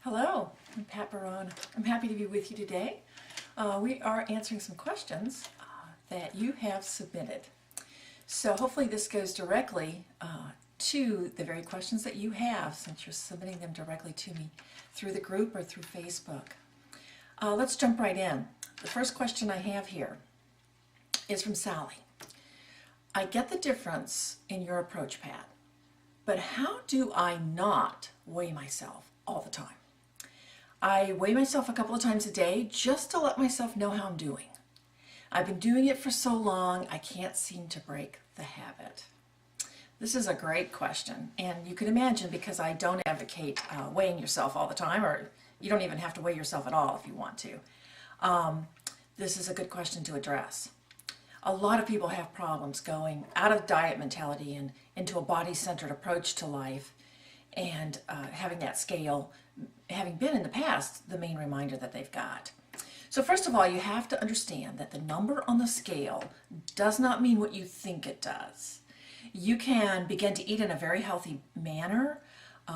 Hello, I'm Pat Barone. I'm happy to be with you today. We are answering some questions that you have submitted. So hopefully this goes directly to the very questions that you have, since you're submitting them directly to me through the group or through Facebook. Let's jump right in. The first question I have here is from Sally. I get the difference in your approach, Pat, but how do I not weigh myself all the time? I weigh myself a couple of times a day just to let myself know how I'm doing. I've been doing it for so long, I can't seem to break the habit. This is a great question, and you can imagine, because I don't advocate weighing yourself all the time, or you don't even have to weigh yourself at all if you want to. This is a good question to address. A lot of people have problems going out of diet mentality and into a body-centered approach to life, and having that scale, having been in the past, the main reminder that they've got. So first of all, you have to understand that the number on the scale does not mean what you think it does. You can begin to eat in a very healthy manner.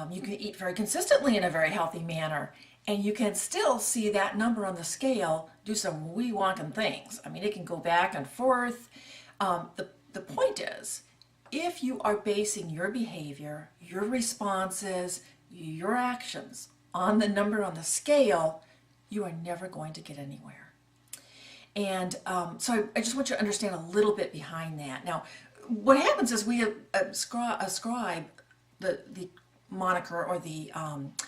You can eat very consistently in a very healthy manner, and you can still see that number on the scale do some wee-wonkin' things. I mean, it can go back and forth. The point is, if you are basing your behavior, your responses, your actions on the number on the scale, you are never going to get anywhere. And so I just want you to understand a little bit behind that. Now, what happens is we ascribe the moniker or the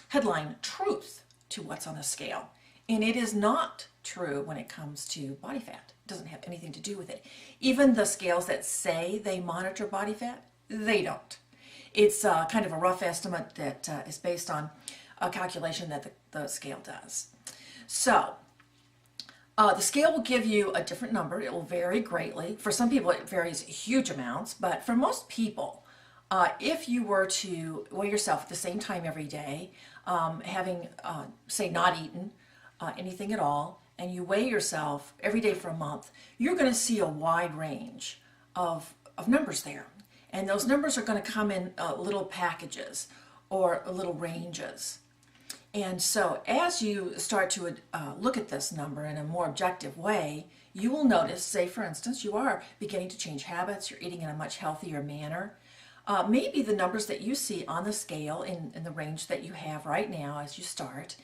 headline truth to what's on the scale. And it is not true when it comes to body fat. It doesn't have anything to do with it. Even the scales that say they monitor body fat, they don't. It's kind of a rough estimate that is based on a calculation that the scale does. So the scale will give you a different number. It will vary greatly. For some people it varies huge amounts, but for most people, if you were to weigh yourself at the same time every day, having, say, not eaten anything at all, and you weigh yourself every day for a month, you're going to see a wide range of numbers there. And those numbers are going to come in little packages or little ranges. And so as you start to look at this number in a more objective way, you will notice, say for instance, you are beginning to change habits, you're eating in a much healthier manner. Maybe the numbers that you see on the scale in the range that you have right now as you start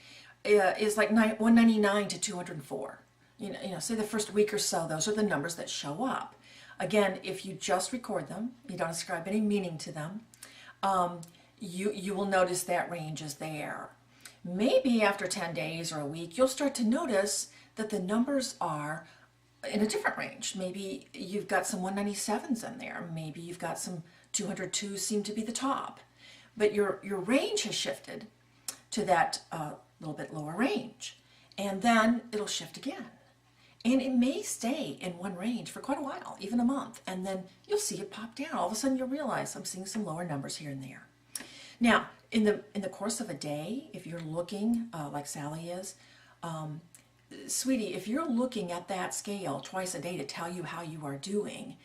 is like 199 to 204. You know, say the first week or so, those are the numbers that show up. Again, if you just record them, you don't ascribe any meaning to them, you will notice that range is there. Maybe after 10 days or a week, you'll start to notice that the numbers are in a different range. Maybe you've got some 197s in there. Maybe you've got some 202s seem to be the top. But your range has shifted to that little bit lower range. And then it'll shift again. And it may stay in one range for quite a while, even a month. And then you'll see it pop down. All of a sudden you'll realize I'm seeing some lower numbers here and there. Now, in the course of a day, if you're looking like Sally is, sweetie, if you're looking at that scale twice a day to tell you how you are doing,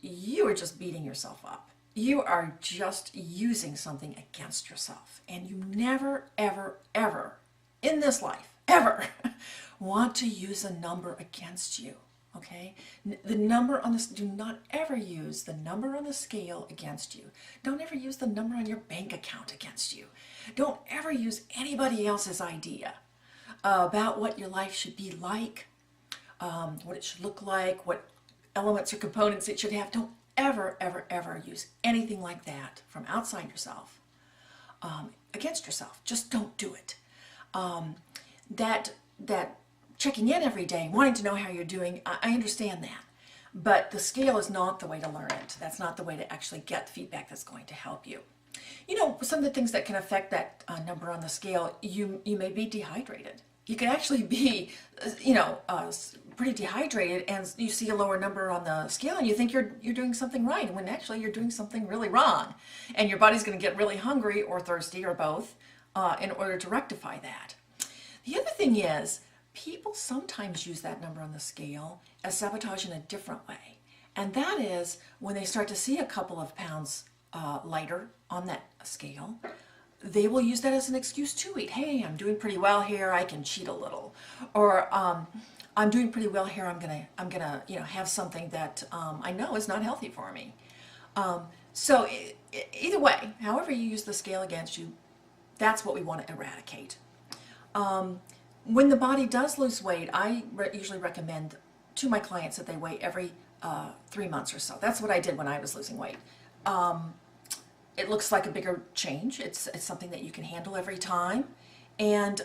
you are just beating yourself up. You are just using something against yourself. And you never, ever, ever in this life, ever, want to use a number against you. Okay? The number on this, do not ever use the number on the scale against you. Don't ever use the number on your bank account against you. Don't ever use anybody else's idea about what your life should be like, what it should look like, what elements or components it should have. Don't ever, ever, ever use anything like that from outside yourself against yourself. Just don't do it. That checking in every day, wanting to know how you're doing, I understand that. But the scale is not the way to learn it. That's not the way to actually get feedback that's going to help you. You know, some of the things that can affect that number on the scale, you may be dehydrated. You can actually be, pretty dehydrated, and you see a lower number on the scale and you think you're doing something right, when actually you're doing something really wrong. And your body's going to get really hungry or thirsty or both in order to rectify that. The other thing is, people sometimes use that number on the scale as sabotage in a different way. And that is when they start to see a couple of pounds lighter on that scale, they will use that as an excuse to eat. Hey, I'm doing pretty well here, I can cheat a little. Or I'm doing pretty well here, I'm gonna have something that I know is not healthy for me. So either way, however you use the scale against you, that's what we want to eradicate. When the body does lose weight, I usually recommend to my clients that they weigh every 3 months or so. That's what I did when I was losing weight. It looks like a bigger change. It's something that you can handle every time. And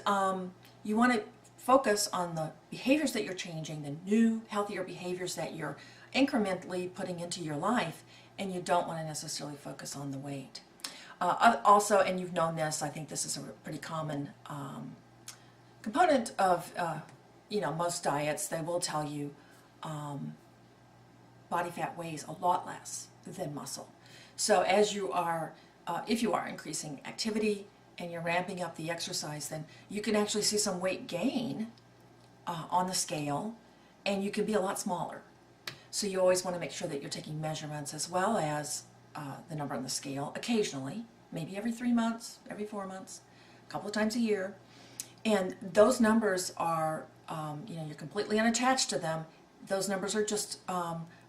you want to focus on the behaviors that you're changing, the new, healthier behaviors that you're incrementally putting into your life, and you don't want to necessarily focus on the weight. Also, and you've known this, I think this is a pretty common component of most diets. They will tell you body fat weighs a lot less than muscle. So as you are, if you are increasing activity and you're ramping up the exercise, then you can actually see some weight gain on the scale, and you can be a lot smaller. So you always want to make sure that you're taking measurements as well as the number on the scale occasionally, maybe every 3 months, every 4 months, a couple of times a year. And those numbers are, you're completely unattached to them. Those numbers are just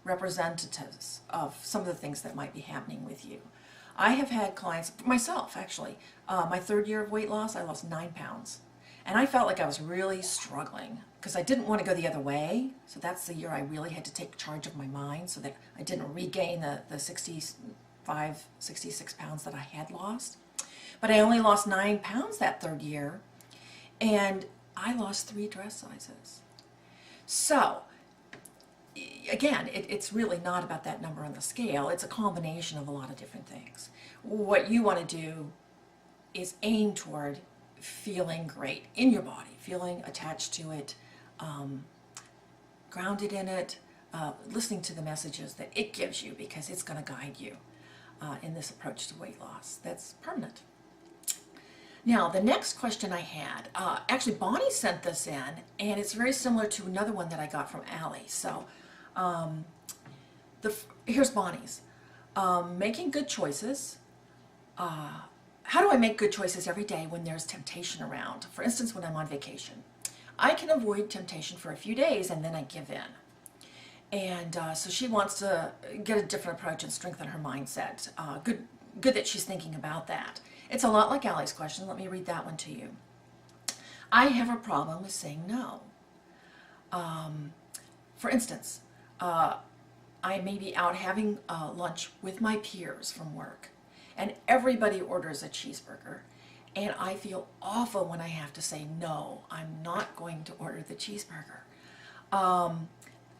representatives of some of the things that might be happening with you. I have had clients, myself actually, my 3rd year of weight loss, I lost 9 pounds. And I felt like I was really struggling because I didn't want to go the other way. So that's the year I really had to take charge of my mind so that I didn't regain the 65, 66 pounds that I had lost. But I only lost 9 pounds that 3rd year, and I lost 3 dress sizes. So again, it's really not about that number on the scale. It's a combination of a lot of different things. What you want to do is aim toward feeling great in your body, feeling attached to it, grounded in it, listening to the messages that it gives you, because it's going to guide you in this approach to weight loss that's permanent. Now, the next question I had, actually Bonnie sent this in, and it's very similar to another one that I got from Allie. So here's Bonnie's. Making good choices. How do I make good choices every day when there's temptation around? For instance, when I'm on vacation. I can avoid temptation for a few days and then I give in. And so she wants to get a different approach and strengthen her mindset. Good that she's thinking about that. It's a lot like Allie's question. Let me read that one to you. I have a problem with saying no. For instance, I may be out having lunch with my peers from work, and everybody orders a cheeseburger, and I feel awful when I have to say, no, I'm not going to order the cheeseburger.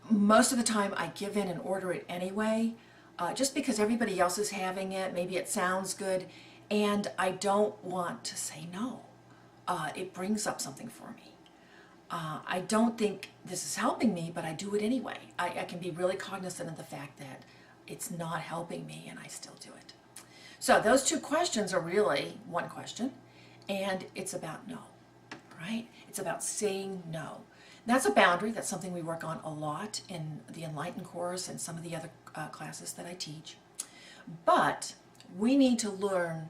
Most of the time I give in and order it anyway, just because everybody else is having it, maybe it sounds good, and I don't want to say no. It brings up something for me. I don't think this is helping me, but I do it anyway. I can be really cognizant of the fact that it's not helping me, and I still do it. So those 2 questions are really one question, and it's about no, right? It's about saying no. That's a boundary. That's something we work on a lot in the Enlighten course and some of the other classes that I teach. But we need to learn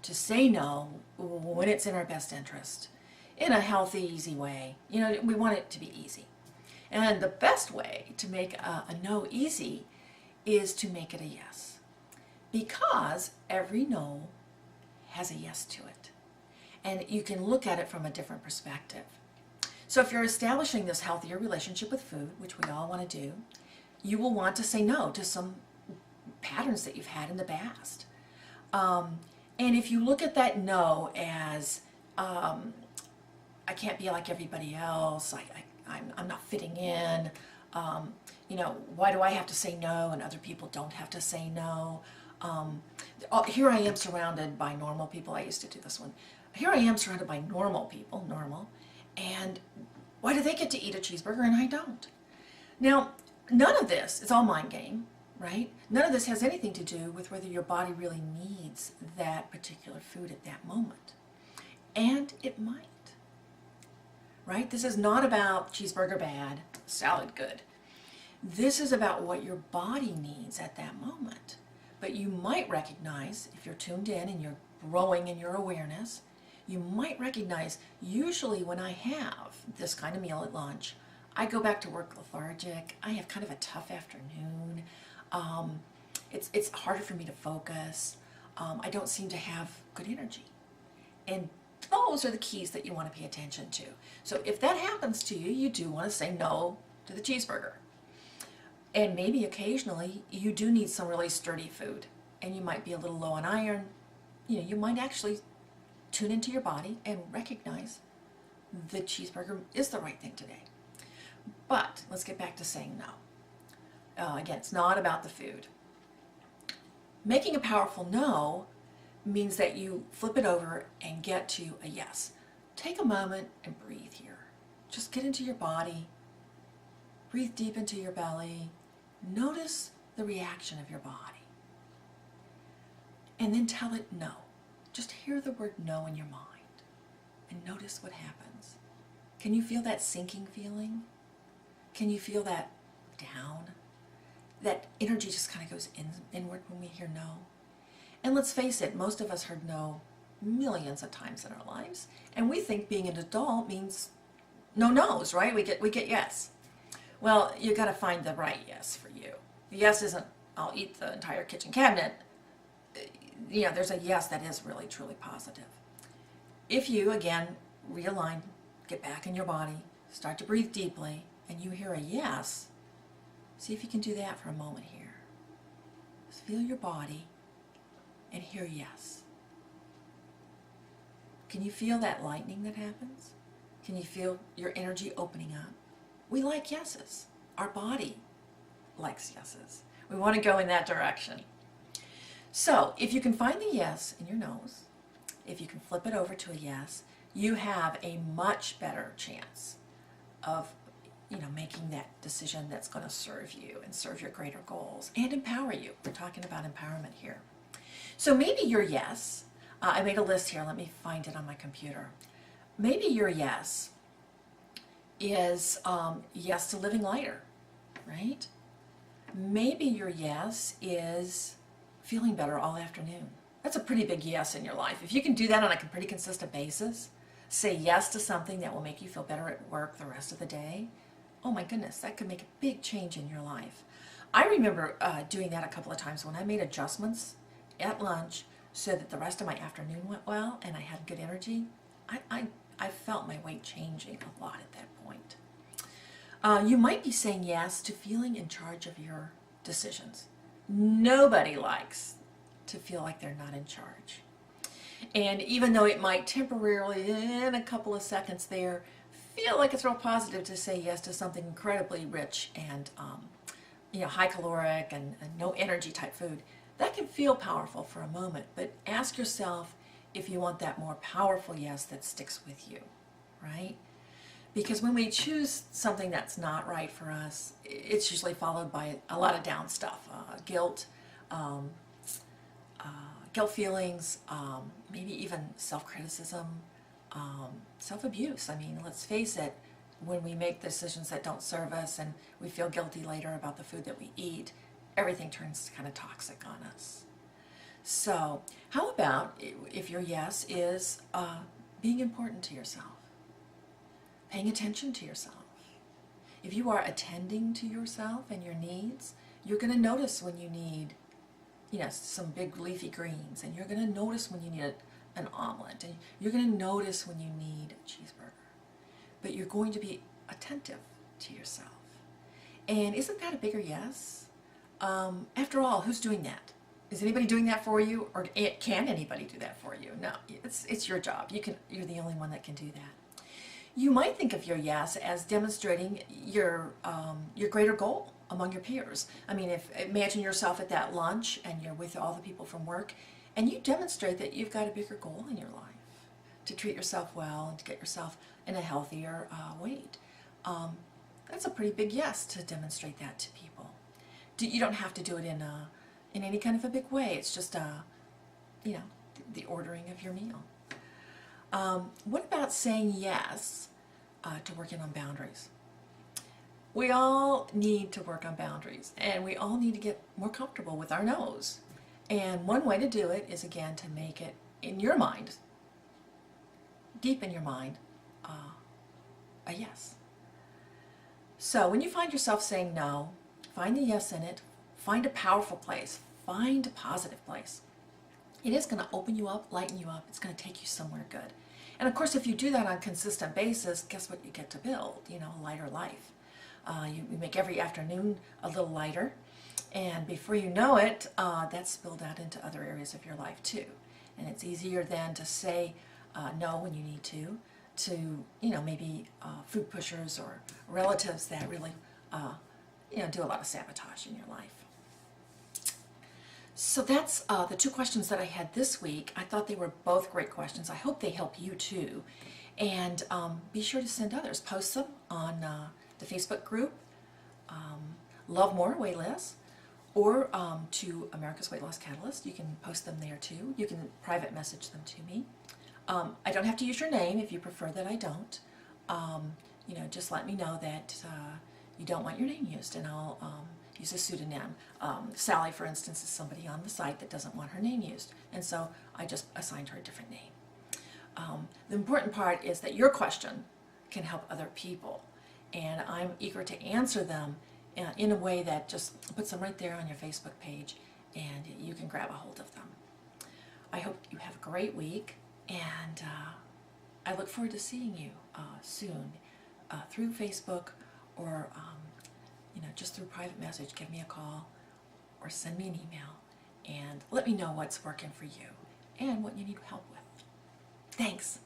to say no when it's in our best interest, in a healthy, easy way. We want it to be easy. And the best way to make a no easy is to make it a yes. Because every no has a yes to it. And you can look at it from a different perspective. So if you're establishing this healthier relationship with food, which we all want to do, you will want to say no to some patterns that you've had in the past. And if you look at that no as, I can't be like everybody else, I'm not fitting in, why do I have to say no and other people don't have to say no? Here I am surrounded by normal people. I used to do this one. Here I am surrounded by normal people, and why do they get to eat a cheeseburger and I don't? Now, none of this, it's all mind game, right? None of this has anything to do with whether your body really needs that particular food at that moment. And it might, right? This is not about cheeseburger bad, salad good. This is about what your body needs at that moment. But you might recognize, if you're tuned in and you're growing in your awareness, you might recognize usually when I have this kind of meal at lunch, I go back to work lethargic. I have kind of a tough afternoon. It's harder for me to focus. I don't seem to have good energy. And those are the keys that you want to pay attention to. So if that happens to you, you do want to say no to the cheeseburger. And maybe occasionally you do need some really sturdy food and you might be a little low on iron. You might actually tune into your body and recognize the cheeseburger is the right thing today. But let's get back to saying no. Again, it's not about the food. Making a powerful no means that you flip it over and get to a yes. Take a moment and breathe here. Just get into your body. Breathe deep into your belly. Notice the reaction of your body. And then tell it no. Just hear the word no in your mind and notice what happens. Can you feel that sinking feeling? Can you feel that down? That energy just kind of goes inward when we hear no. And let's face it, most of us heard no millions of times in our lives, and we think being an adult means no no's, right? We get yes. Well, you got to find the right yes for you. The yes isn't I'll eat the entire kitchen cabinet. There's a yes that is really truly positive. If you again realign, get back in your body, start to breathe deeply, and you hear a yes, see if you can do that for a moment here. Just feel your body and hear yes. Can you feel that lightning that happens? Can you feel your energy opening up? We like yeses. Our body likes yeses. We want to go in that direction. So if you can find the yes in your nose, if you can flip it over to a yes, you have a much better chance of making that decision that's going to serve you and serve your greater goals and empower you. We're talking about empowerment here. So maybe your yes, I made a list here. Let me find it on my computer. Maybe your yes is yes to living lighter, right? Maybe your yes is feeling better all afternoon. That's a pretty big yes in your life. If you can do that on a pretty consistent basis, say yes to something that will make you feel better at work the rest of the day, oh my goodness, that could make a big change in your life. I remember doing that a couple of times when I made adjustments at lunch so that the rest of my afternoon went well and I had good energy. I felt my weight changing a lot at that point. You might be saying yes to feeling in charge of your decisions. Nobody likes to feel like they're not in charge. And even though it might temporarily, in a couple of seconds there, feel like it's real positive to say yes to something incredibly rich and high caloric and no energy type food, that can feel powerful for a moment. But ask yourself if you want that more powerful yes that sticks with you, right? Because when we choose something that's not right for us, it's usually followed by a lot of down stuff, guilt feelings, maybe even self-criticism, self-abuse. I mean, let's face it, when we make decisions that don't serve us and we feel guilty later about the food that we eat, everything turns kind of toxic on us. So how about if your yes is being important to yourself, paying attention to yourself? If you are attending to yourself and your needs, you're going to notice when you need some big leafy greens, and you're going to notice when you need an omelet, and you're going to notice when you need a cheeseburger. But you're going to be attentive to yourself. And isn't that a bigger yes? After all, who's doing that? Is anybody doing that for you, or can anybody do that for you? No, it's your job. You're the only one that can do that. You might think of your yes as demonstrating your greater goal among your peers. I mean, imagine yourself at that lunch and you're with all the people from work, and you demonstrate that you've got a bigger goal in your life, to treat yourself well and to get yourself in a healthier weight. That's a pretty big yes to demonstrate that to people. You don't have to do it in any kind of a big way. It's just the ordering of your meal. What about saying yes to working on boundaries? We all need to work on boundaries, and we all need to get more comfortable with our no's. And one way to do it is, again, to make it in your mind, deep in your mind, a yes. So when you find yourself saying no, find the yes in it, find a powerful place, find a positive place. It is going to open you up, lighten you up, it's going to take you somewhere good. And of course, if you do that on a consistent basis, guess what you get to build? You know, a lighter life. You make every afternoon a little lighter, and before you know it, that's spilled out into other areas of your life too. And it's easier then to say no when you need to, you know, maybe food pushers or relatives that really, you know, do a lot of sabotage in your life. So that's the two questions that I had this week. I thought they were both great questions. I hope they help you too. And be sure to send others. Post them on the Facebook group, Love More, Weigh Less, or to America's Weight Loss Catalyst. You can post them there too. You can private message them to me. I don't have to use your name if you prefer that I don't. You know, just let me know that you don't want your name used, and I'll use a pseudonym. Sally, for instance, is somebody on the site that doesn't want her name used, and so I just assigned her a different name. The important part is that your question can help other people, and I'm eager to answer them in a way that just puts them right there on your Facebook page, and you can grab a hold of them. I hope you have a great week, and I look forward to seeing you soon through Facebook or you know, just through private message. Give me a call or send me an email and let me know what's working for you and what you need help with. Thanks.